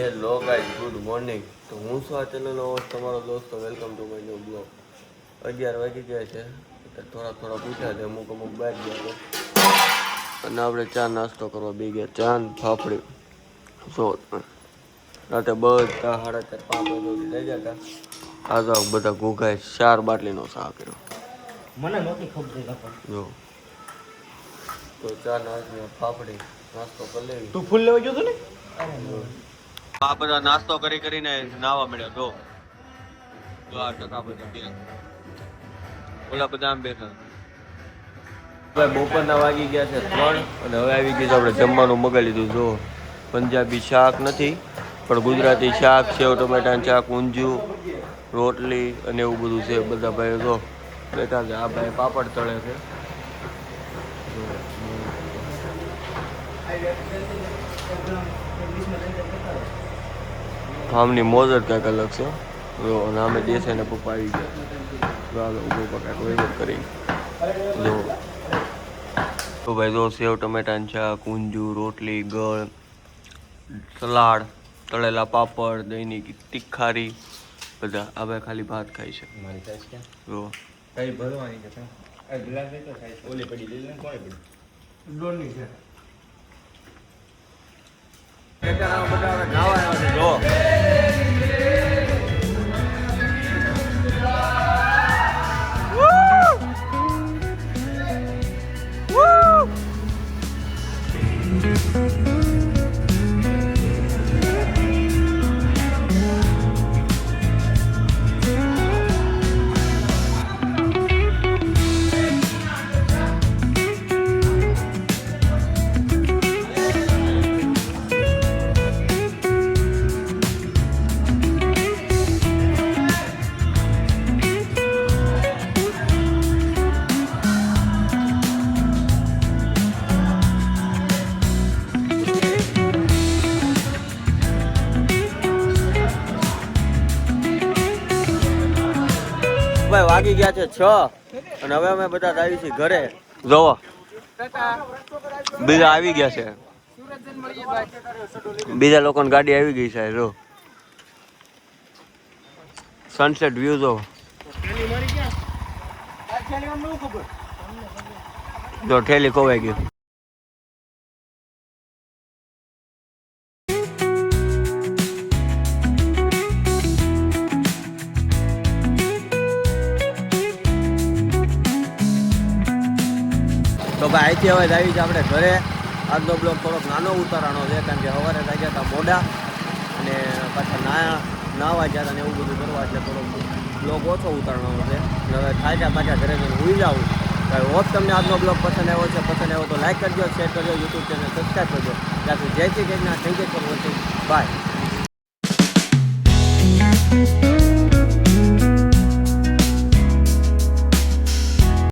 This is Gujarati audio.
Hello guys, good morning. તો હું છું આ ચેનલનો હોસ્ટ તમારો દોસ્તો. Welcome to my new blog. 11 વાગી ગયા છે, થોડા પૂછ્યા છે, અમુક બહાર ગયા છે અને આપણે ચા નાસ્તો કરવા બી ગયા. ચા ને ફાફડી. સો રાતે બધા 4:30 5 વાગે થઈ ગયા હતા. આ તો બધા ઘૂઘાય 4 બાટલીનો ચા કર્યો. મને નહોતી ખબર જો તો ચા નાસ્તો ફાફડી નાસ્તો કરી લેવી. તું ફૂલ લેવા ગયો તો ને? આ બધા નાસ્તો કરીને નાવા મળ્યા. જો આ ટકા બધા ઓલા બધા આમ બેઠા. બપોરના વાગી ગયા છે 3 અને હવે આવી ગયું છે આપણે જમવાનું મગાવી લીધું. જો પંજાબી શાક નથી પણ ગુજરાતી શાક, સેવ ટમેટાનું શાક, ઊંધિયું, રોટલી અને એવું બધું છે. બધા ભાઈઓ જો બેઠા છે. આ ભાઈ પાપડ તળે છે. આમની મોજ જ કંઈક અલગ છે. જો અને અમે દેશે ને પપ્પા આવી ગયા. ઉભો કાંઈક વહીવટ કરી જો તો ભાઈ જો સેવ ટમેટાનું શાક, ઊંધિયું, રોટલી, ગળ, સલાડ, તળેલા પાપડ, દહીંની તીખારી બધા. આ ભાઈ ખાલી ભાત ખાય છે. મારી સાઈઝ ક્યાં? જો કઈ ભરવાની છે? આ ગ્લાસ લઈ તો સાઈઝ ઓલી પડી લઈ લે. કોણે પડી? ડોલની છે. બધા નાવા આવે છે. જો ભાઈ વાગી ગયા છે 6 અને હવે અમે બધા આવી છીએ ઘરે. જોવો બીજા આવી ગયા છે. બીજા લોકોની ગાડી આવી ગઈ છે. જો સનસેટ વ્યૂ જો. જો ઠેલી ખોવાઈ ગઈ. તો ભાઈ અહીંથી હવે આવી છે આપણે ઘરે. આજનો બ્લોગ થોડોક નાનો ઉતારવાનો છે કારણ કે સવારે ગયા હતા મોડા અને પાછા નાવા ગયા હતા ને એવું બધું કરવા એટલે થોડોક બ્લોગ ઓછો ઉતારવાનો છે. હવે થાય પાછા ઘરે જઈને સુઈ જાઉં. ભાઈ હોપ તમને આજનો બ્લોગ પસંદ આવ્યો છે. પસંદ આવ્યો તો લાઈક કરજો, શેર કરજો, યુટ્યુબ ચેનલ સબસ્ક્રાઈબ કરજો. ત્યાંથી જય Shri Krishna. Thank you for watching. By.